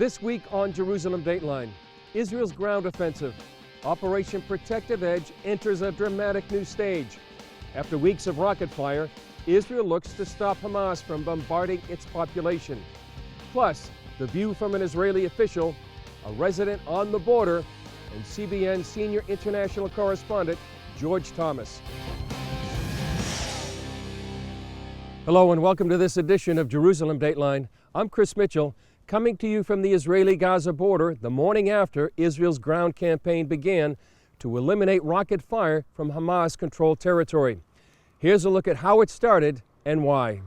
This week on Jerusalem Dateline, Israel's ground offensive. Operation Protective Edge enters a dramatic new stage. After weeks of rocket fire, Israel looks to stop Hamas from bombarding its population. Plus, the view from an Israeli official, a resident on the border, and CBN senior international correspondent George Thomas. Hello and welcome to this edition of Jerusalem Dateline. I'm Chris Mitchell, coming to you from the Israeli-Gaza border the morning after Israel's ground campaign began to eliminate rocket fire from Hamas-controlled territory. Here's a look at how it started and why.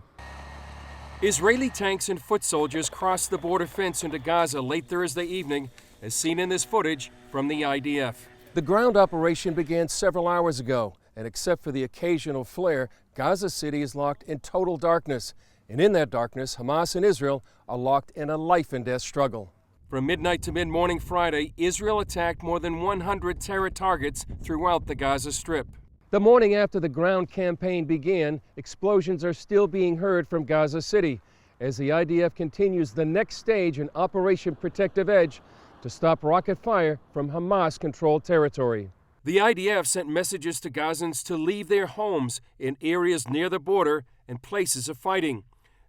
Israeli tanks and foot soldiers crossed the border fence into Gaza late Thursday evening, as seen in this footage from the IDF. The ground operation began several hours ago, and except for the occasional flare, Gaza City is locked in total darkness. And in that darkness, Hamas and Israel are locked in a life-and-death struggle. From midnight to mid-morning Friday, Israel attacked more than 100 terror targets throughout the Gaza Strip. The morning after the ground campaign began, explosions are still being heard from Gaza City as the IDF continues the next stage in Operation Protective Edge to stop rocket fire from Hamas-controlled territory. The IDF sent messages to Gazans to leave their homes in areas near the border and places of fighting.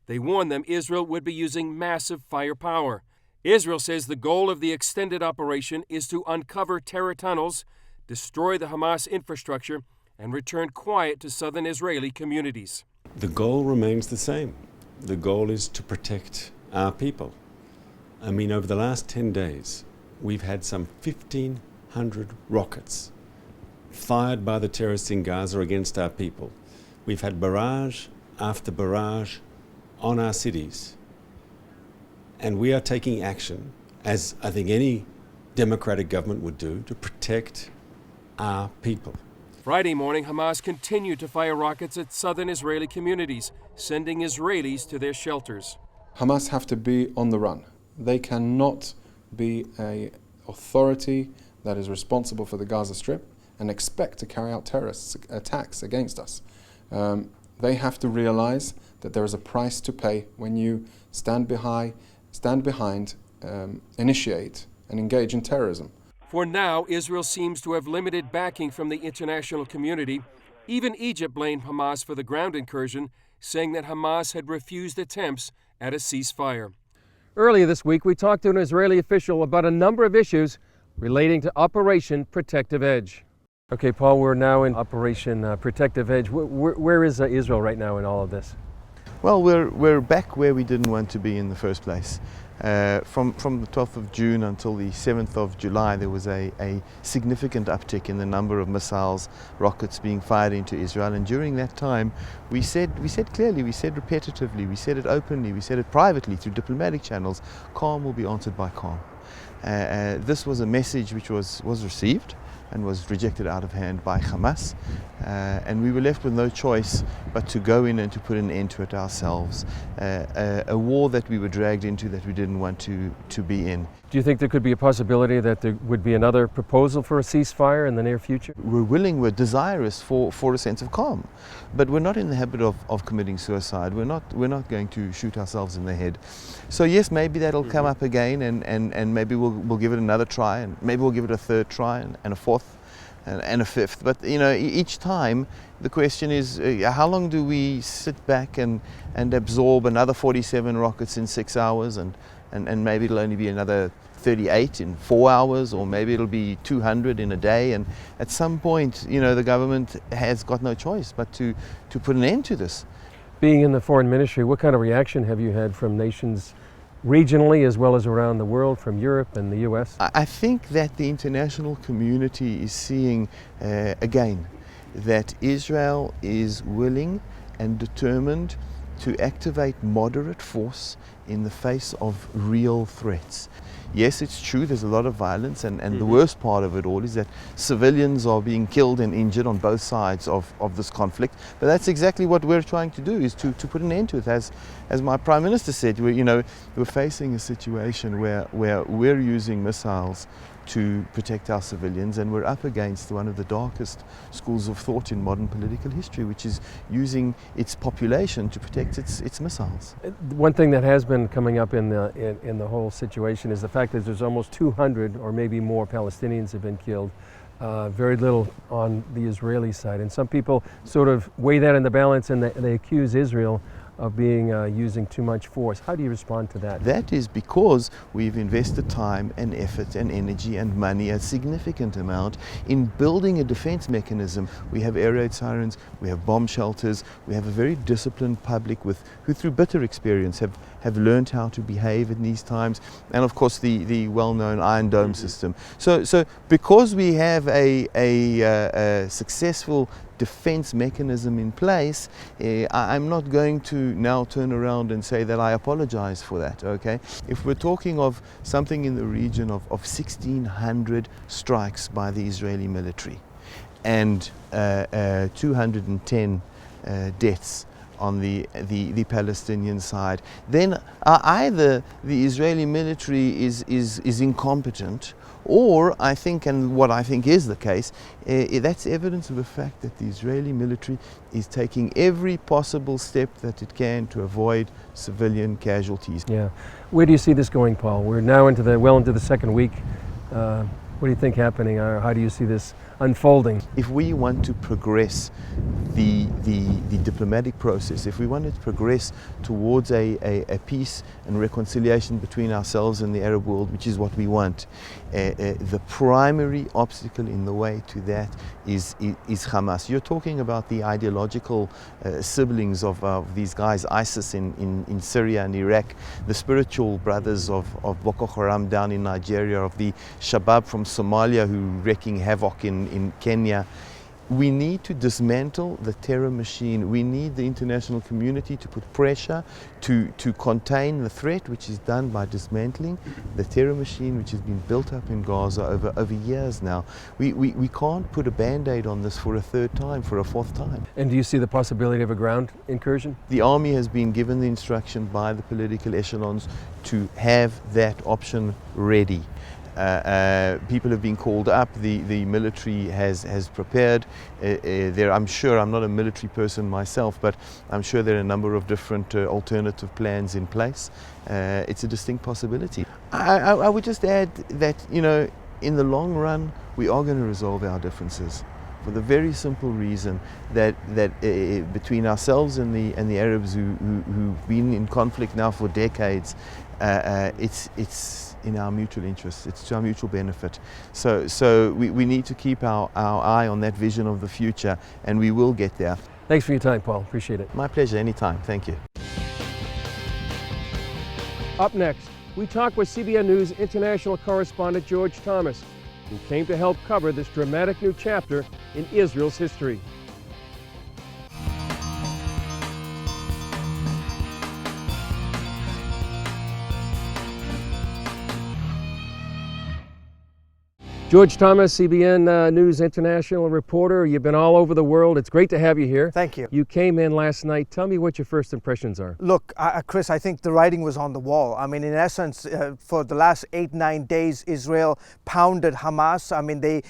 They warned them Israel would be using massive firepower. Israel says the goal of the extended operation is to uncover terror tunnels, destroy the Hamas infrastructure, and return quiet to southern Israeli communities. The goal remains the same. The goal is to protect our people. I mean, over the last 10 days, we've had some 1,500 rockets fired by the terrorists in Gaza against our people. We've had barrage after barrage on our cities. And we are taking action, as I think any democratic government would do, to protect our people. Friday morning, Hamas continued to fire rockets at southern Israeli communities, sending Israelis to their shelters. Hamas have to be on the run. They cannot be an authority that is responsible for the Gaza Strip and expect to carry out terrorist attacks against us. They have to realize that there is a price to pay when you stand behind, initiate, and engage in terrorism. For now, Israel seems to have limited backing from the international community. Even Egypt blamed Hamas for the ground incursion, saying that Hamas had refused attempts at a ceasefire. Earlier this week, we talked to an Israeli official about a number of issues relating to Operation Protective Edge. Okay, Paul, we're now in Operation Protective Edge. Where is Israel right now in all of this? Well, we're back where we didn't want to be in the first place. From the 12th of June until the 7th of July, there was a significant uptick in the number of missiles, rockets being fired into Israel. And during that time, we said clearly, we said repetitively, we said it openly, we said it privately through diplomatic channels, calm will be answered by calm. This was a message which was received and was rejected out of hand by Hamas. And we were left with no choice but to go in and to put an end to it ourselves. A war that we were dragged into that we didn't want to be in. Do you think there could be a possibility that there would be another proposal for a ceasefire in the near future? We're desirous for a sense of calm. But we're not in the habit of committing suicide. We're not going to shoot ourselves in the head. So yes, maybe that'll come up again and maybe we'll give it another try, and maybe we'll give it a third try and a fourth and a fifth. But you know, each time the question is how long do we sit back and absorb another 47 rockets in 6 hours, and maybe it'll only be another 38 in 4 hours, or maybe it'll be 200 in a day. And at some point, you know, the government has got no choice but to put an end to this. Being in the foreign ministry, what kind of reaction have you had from nations regionally as well as around the world, from Europe and the US? I think that the international community is seeing again that Israel is willing and determined to activate moderate force in the face of real threats. Yes, it's true, there's a lot of violence, and the worst part of it all is that civilians are being killed and injured on both sides of this conflict. But that's exactly what we're trying to do, is to put an end to it. As my Prime Minister said, we're facing a situation where we're using missiles to protect our civilians, and we're up against one of the darkest schools of thought in modern political history, which is using its population to protect its missiles. One thing that has been coming up in the whole situation is the fact that there's almost 200 or maybe more Palestinians have been killed. Very little on the Israeli side, and some people sort of weigh that in the balance, and they accuse Israel of being using too much force. How do you respond to that? That is because we've invested time and effort and energy and money, a significant amount, in building a defense mechanism. We have air raid sirens, we have bomb shelters, we have a very disciplined public who through bitter experience have learned how to behave in these times, and of course the well-known Iron Dome system. So because we have a successful defense mechanism in place, I'm not going to now turn around and say that I apologize for that, okay? If we're talking of something in the region of 1,600 strikes by the Israeli military and 210 deaths on the Palestinian side, then either the Israeli military is incompetent, or I think, and what I think is the case, that's evidence of the fact that the Israeli military is taking every possible step that it can to avoid civilian casualties. Yeah. Where do you see this going, Paul? We're now into the second week. What do you think happening, or how do you see this unfolding? If we want to progress the diplomatic process, if we want to progress towards a peace and reconciliation between ourselves and the Arab world, which is what we want, the primary obstacle in the way to that is Hamas. You're talking about the ideological siblings of these guys, ISIS in Syria and Iraq, the spiritual brothers of Boko Haram down in Nigeria, of the Shabab from Somalia who are wreaking havoc in Kenya. We need to dismantle the terror machine. We need the international community to put pressure to contain the threat, which is done by dismantling the terror machine which has been built up in Gaza over years now. We can't put a band-aid on this for a third time, for a fourth time. And do you see the possibility of a ground incursion? The army has been given the instruction by the political echelons to have that option ready. People have been called up, the military has prepared. I'm sure, I'm not a military person myself, but I'm sure there are a number of different alternative plans in place. It's a distinct possibility. I would just add that, you know, in the long run, we are going to resolve our differences, for the very simple reason that between ourselves and the Arabs who've been in conflict now for decades, it's in our mutual interest, it's to our mutual benefit. So we need to keep our eye on that vision of the future, and we will get there. Thanks for your time, Paul. Appreciate it. My pleasure, anytime. Thank you. Up next, we talk with CBN News international correspondent George Thomas, who came to help cover this dramatic new chapter in Israel's history. George Thomas, CBN News international reporter. You've been all over the world. It's great to have you here. Thank you. You came in last night. Tell me what your first impressions are. Look, Chris, I think the writing was on the wall. I mean, in essence, for the last 8-9 days, Israel pounded Hamas. I mean, they,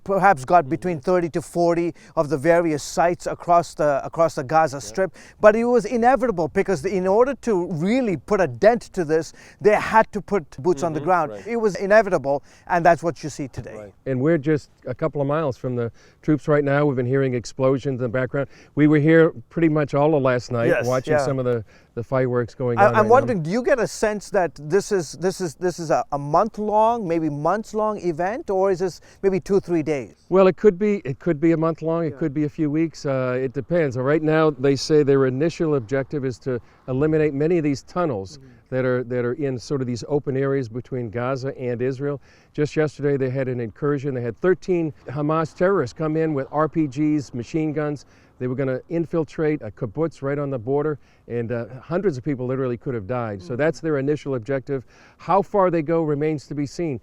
perhaps got between 30 to 40 of the various sites across the Gaza Strip. But it was inevitable, because in order to really put a dent to this, they had to put boots on the ground. Right. It was inevitable, and that's what you see today. Right. And we're just a couple of miles from the troops right now. We've been hearing explosions in the background. We were here pretty much all of last night, watching some of the fireworks going on. I'm wondering, do you get a sense that this is a month-long, maybe months-long event, or is this maybe 2-3 days? Well, it could be a month long. It could be a few weeks. It depends. Right now, they say their initial objective is to eliminate many of these tunnels that are in sort of these open areas between Gaza and Israel. Just yesterday, they had an incursion. They had 13 Hamas terrorists come in with RPGs, machine guns. They were going to infiltrate a kibbutz right on the border, and hundreds of people literally could have died. So that's their initial objective. How far they go remains to be seen.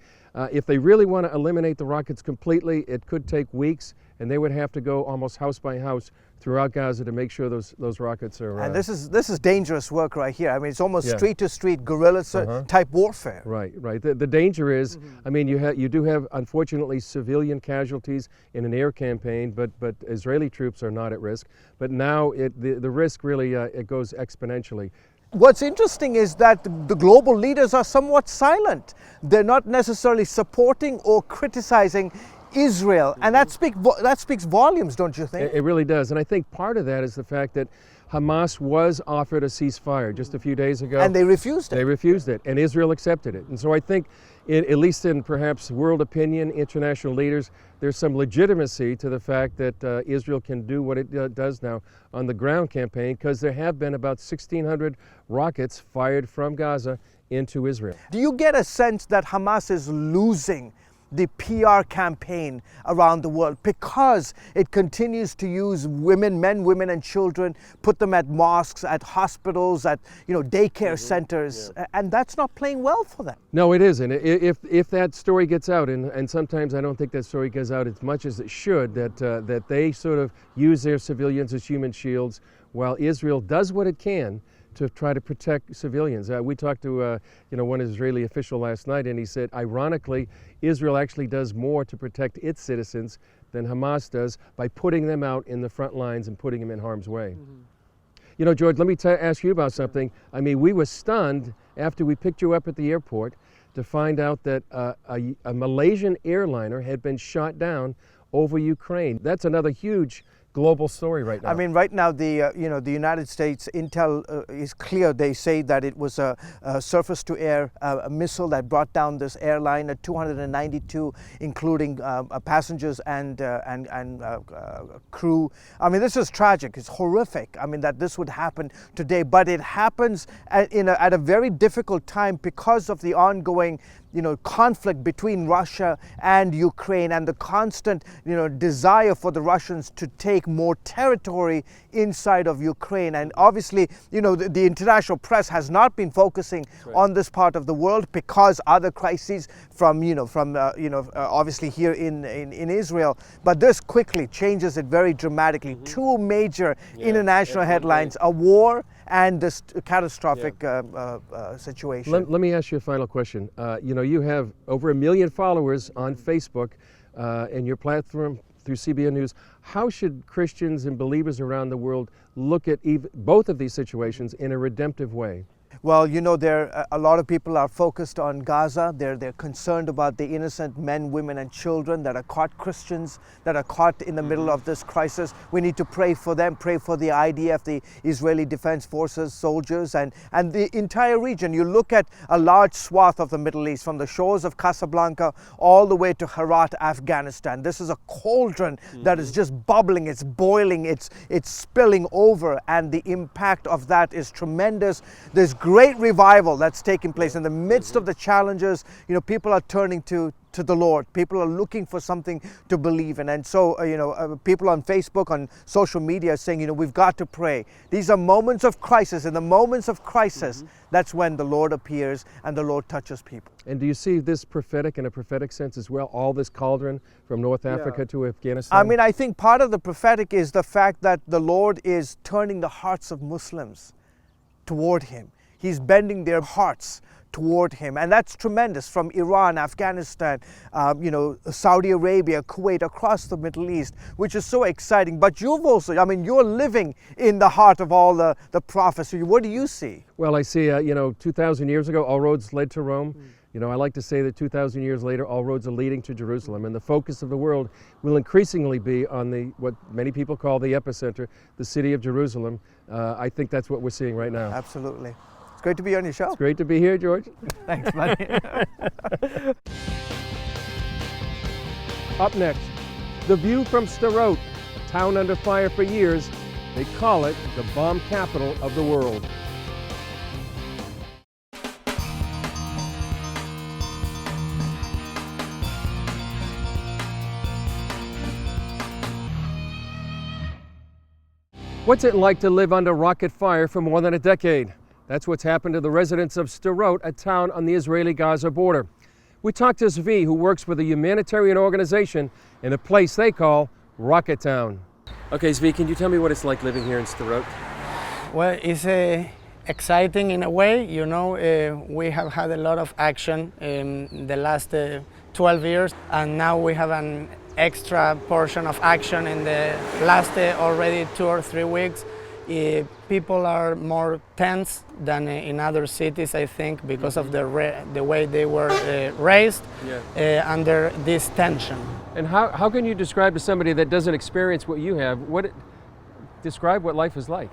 If they really want to eliminate the rockets completely, it could take weeks, and they would have to go almost house by house throughout Gaza to make sure those rockets are. And this is dangerous work right here. I mean, it's almost Yeah. street to street guerrilla type warfare. Right, right. The danger is, I mean, you do have unfortunately civilian casualties in an air campaign, but Israeli troops are not at risk. But now the risk really it goes exponentially. What's interesting is that the global leaders are somewhat silent. They're not necessarily supporting or criticizing Israel, and that speaks volumes, don't you think? It really does, and I think part of that is the fact that Hamas was offered a ceasefire just a few days ago. And they refused it. They refused it, and Israel accepted it. And so I think, at least in perhaps world opinion, international leaders, there's some legitimacy to the fact that Israel can do what it does now on the ground campaign, because there have been about 1,600 rockets fired from Gaza into Israel. Do you get a sense that Hamas is losing the PR campaign around the world because it continues to use men, women, and children, put them at mosques, at hospitals, at daycare centers, and that's not playing well for them? No, it isn't. If that story gets out, and sometimes I don't think that story gets out as much as it should, that they sort of use their civilians as human shields, while Israel does what it can to try to protect civilians. We talked to one Israeli official last night, and he said, ironically, Israel actually does more to protect its citizens than Hamas does by putting them out in the front lines and putting them in harm's way. You know, George, let me ask you about something. I mean, we were stunned after we picked you up at the airport to find out that a Malaysian airliner had been shot down over Ukraine. That's another huge global story right now. I mean, right now the United States intel is clear. They say that it was a surface-to-air missile that brought down this airliner, 292, including passengers and crew. I mean, this is tragic. It's horrific. I mean, that this would happen today, but it happens at a very difficult time because of the ongoing conflict between Russia and Ukraine, and the constant desire for the Russians to take more territory inside of Ukraine. And obviously the international press has not been focusing on this part of the world because other crises from obviously here in Israel, but this quickly changes it very dramatically. Two major international headlines: a war and this catastrophic situation. Let me ask you a final question. You have over 1 million followers on Facebook and your platform through CBN News. How should Christians and believers around the world look at both of these situations in a redemptive way? Well, a lot of people are focused on Gaza. They're concerned about the innocent men, women, and children that are caught, Christians that are caught in the middle of this crisis. We need to pray for them, pray for the IDF, the Israeli Defense Forces, soldiers, and the entire region. You look at a large swath of the Middle East, from the shores of Casablanca all the way to Herat, Afghanistan. This is a cauldron that is just bubbling, it's boiling, it's spilling over, and the impact of that is tremendous. There's great revival that's taking place in the midst of the challenges. People are turning to the Lord. People are looking for something to believe in. And so, people on Facebook, on social media are saying, we've got to pray. These are moments of crisis. In the moments of crisis, that's when the Lord appears and the Lord touches people. And do you see this prophetic in a prophetic sense as well, all this cauldron from North Africa to Afghanistan? I mean, I think part of the prophetic is the fact that the Lord is turning the hearts of Muslims toward Him. He's bending their hearts toward Him, and that's tremendous. From Iran, Afghanistan, Saudi Arabia, Kuwait, across the Middle East, which is so exciting. But you've also, you're living in the heart of all the prophecy. What do you see? Well, I see, 2,000 years ago, all roads led to Rome. I like to say that 2,000 years later, all roads are leading to Jerusalem, and the focus of the world will increasingly be on what many people call the epicenter, the city of Jerusalem. I think that's what we're seeing right now. Absolutely. It's great to be on your show. It's great to be here, George. Thanks, buddy. Up next, the view from Sderot, a town under fire for years. They call it the bomb capital of the world. What's it like to live under rocket fire for more than a decade? That's what's happened to the residents of Sderot, a town on the Israeli-Gaza border. We talked to Zvi, who works with a humanitarian organization in a place they call Rocket Town. Okay, Zvi, can you tell me what it's like living here in Sderot? Well, it's exciting in a way. You know, we have had a lot of action in the last 12 years, and now we have an extra portion of action in the last already 2 or 3 weeks. People are more tense than in other cities, I think, because of the way they were raised under this tension. And how can you describe to somebody that doesn't experience what you have, describe what life is like?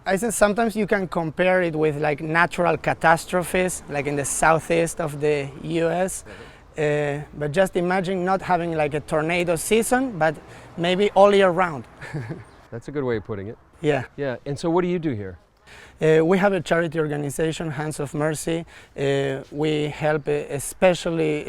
I think sometimes you can compare it with like natural catastrophes, like in the southeast of the US. But just imagine not having like a tornado season, but maybe all year round. That's a good way of putting it. Yeah. Yeah, and so what do you do here? We have a charity organization, Hands of Mercy. We help especially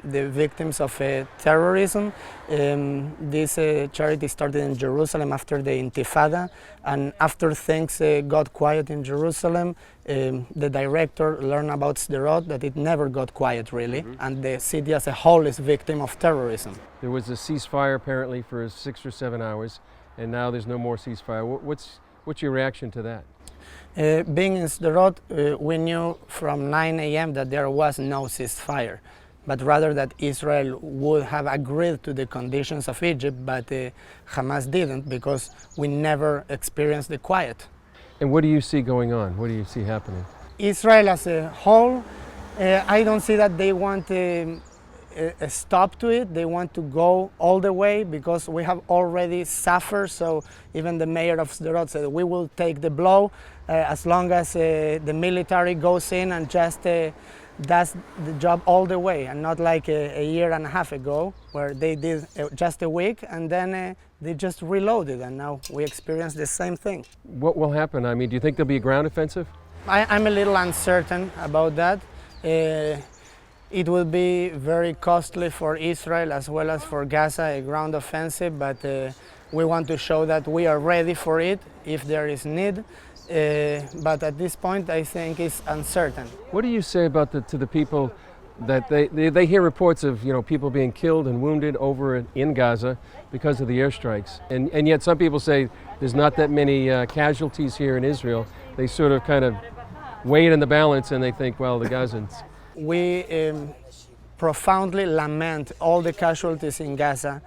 the victims of terrorism. This charity started in Jerusalem after the Intifada, and after things got quiet in Jerusalem, the director learned about Sderot, that it never got quiet really, and the city as a whole is victim of terrorism. There was a ceasefire apparently for 6 or 7 hours, and now there's no more ceasefire. What's your reaction to that? Being in Sderot, we knew from 9 a.m. that there was no ceasefire, but rather that Israel would have agreed to the conditions of Egypt, but Hamas didn't, because we never experienced the quiet. And what do you see going on? What do you see happening? Israel as a whole, I don't see that they want a stop to it. They want to go all the way, because we have already suffered. So even the mayor of Sderot said, we will take the blow as long as the military goes in and just does the job all the way, and not like a year and a half ago where they did just a week and then they just reloaded, and now we experience the same thing. What will happen? I mean, do you think there'll be a ground offensive? I'm a little uncertain about that. It will be very costly for Israel as well as for Gaza, a ground offensive, but we want to show that we are ready for it if there is need. But at this point, I think it's uncertain. What do you say about to the people that they hear reports of people being killed and wounded over in Gaza because of the airstrikes, and yet some people say there's not that many casualties here in Israel. They sort of kind of weigh it in the balance and they think, well, the Gazans. We profoundly lament all the casualties in Gaza.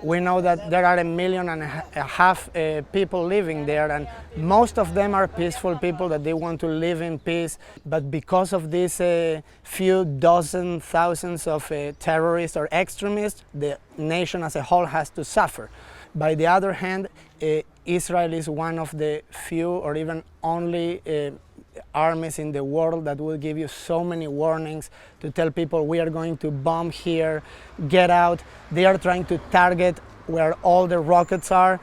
We know that there are 1.5 million people living there, and most of them are peaceful people that they want to live in peace. But because of these few dozen thousands of terrorists or extremists, the nation as a whole has to suffer. By the other hand, Israel is one of the few or even only armies in the world that will give you so many warnings to tell people we are going to bomb here, get out. They are trying to target where all the rockets are,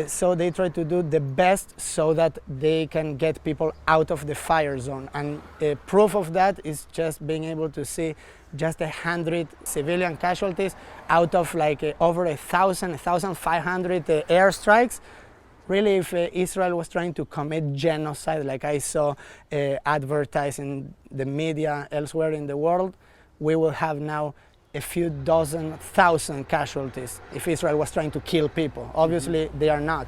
so they try to do the best so that they can get people out of the fire zone. And proof of that is just being able to see just 100 civilian casualties out of like over 1,500 airstrikes. Really, if Israel was trying to commit genocide, like I saw advertised in the media elsewhere in the world, we will have now a few dozen thousand casualties if Israel was trying to kill people. Obviously, they are not.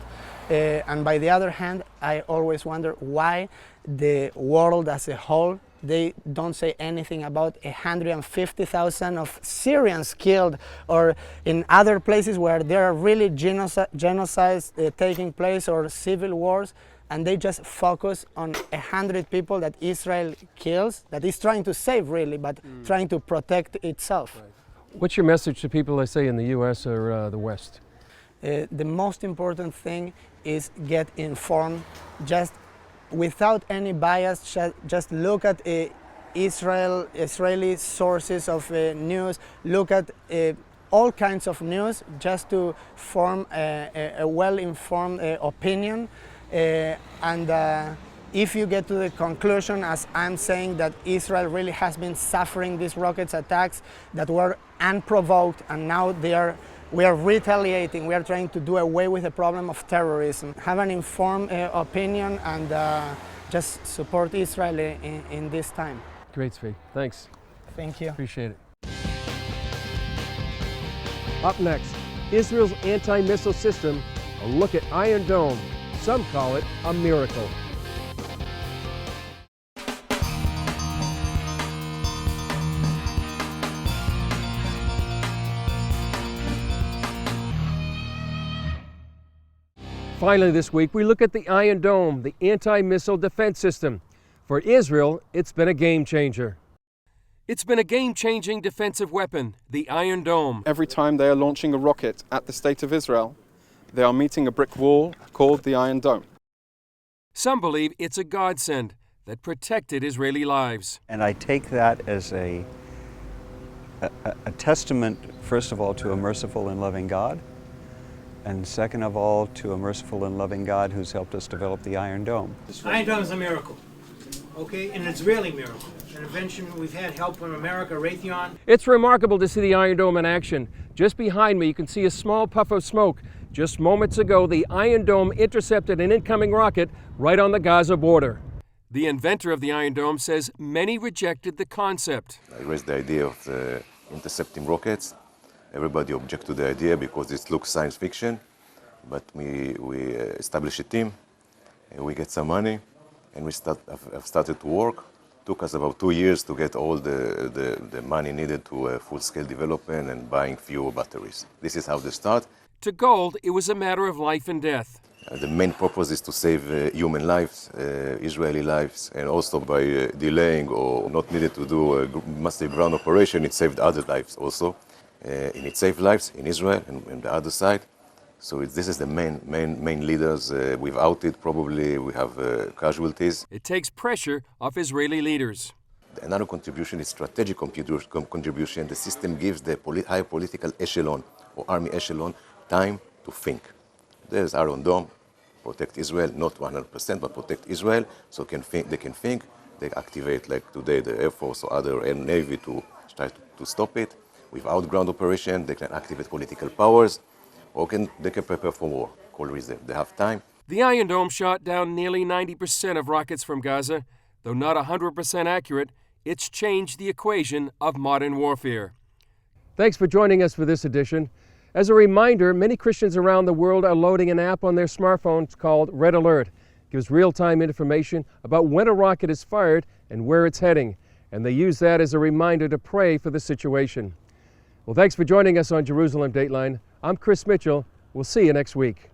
And by the other hand, I always wonder why the world as a whole, they don't say anything about 150,000 of Syrians killed, or in other places where there are really genocides taking place or civil wars, and they just focus on 100 people that Israel kills, that is trying to save really, but trying to protect itself. Right. What's your message to people, let's say, in the U.S. or the West? The most important thing is get informed, just without any bias. Just look at Israeli sources of news, look at all kinds of news, just to form a well-informed opinion. And if you get to the conclusion, as I'm saying, that Israel really has been suffering these rockets attacks that were unprovoked, and now they are we are retaliating. We are trying to do away with the problem of terrorism, have an informed opinion, and just support Israel in this time. Great, Svi. Thanks. Thank you. Appreciate it. Up next, Israel's anti-missile system, a look at Iron Dome. Some call it a miracle. Finally this week, we look at the Iron Dome, the anti-missile defense system. For Israel, it's been a game changer. It's been a game-changing defensive weapon, the Iron Dome. Every time they are launching a rocket at the state of Israel, they are meeting a brick wall called the Iron Dome. Some believe it's a godsend that protected Israeli lives. And I take that as a testament, first of all, to a merciful and loving God, and second of all, to a merciful and loving God who's helped us develop the Iron Dome. Iron Dome is a miracle, okay? An Israeli miracle. An invention we've had help from America, Raytheon. It's remarkable to see the Iron Dome in action. Just behind me, you can see a small puff of smoke. Just moments ago, the Iron Dome intercepted an incoming rocket right on the Gaza border. The inventor of the Iron Dome says many rejected the concept. I raised the idea of intercepting rockets. Everybody objected to the idea because it looks science fiction. But we established a team, and we get some money, and have started to work. Took us about 2 years to get all the money needed to full-scale development and buying fewer batteries. This is how they start. To Gold, it was a matter of life and death. The main purpose is to save human lives, Israeli lives, and also by delaying or not needed to do a massive ground operation, it saved other lives also. And it saved lives in Israel and the other side. So this is the main leaders. Without it, probably we have casualties. It takes pressure off Israeli leaders. Another contribution is strategic contribution. The system gives the high political echelon or army echelon time to think. There's Iron Dome, protect Israel, not 100%, but protect Israel, so they can think. They activate, like today, the Air Force or other Air Navy to try to stop it. Without ground operation, they can activate political powers, or they can prepare for war. Cold reason. They have time. The Iron Dome shot down nearly 90% of rockets from Gaza. Though not 100% accurate, it's changed the equation of modern warfare. Thanks for joining us for this edition. As a reminder, many Christians around the world are loading an app on their smartphones called Red Alert. It gives real-time information about when a rocket is fired and where it's heading. And they use that as a reminder to pray for the situation. Well, thanks for joining us on Jerusalem Dateline. I'm Chris Mitchell. We'll see you next week.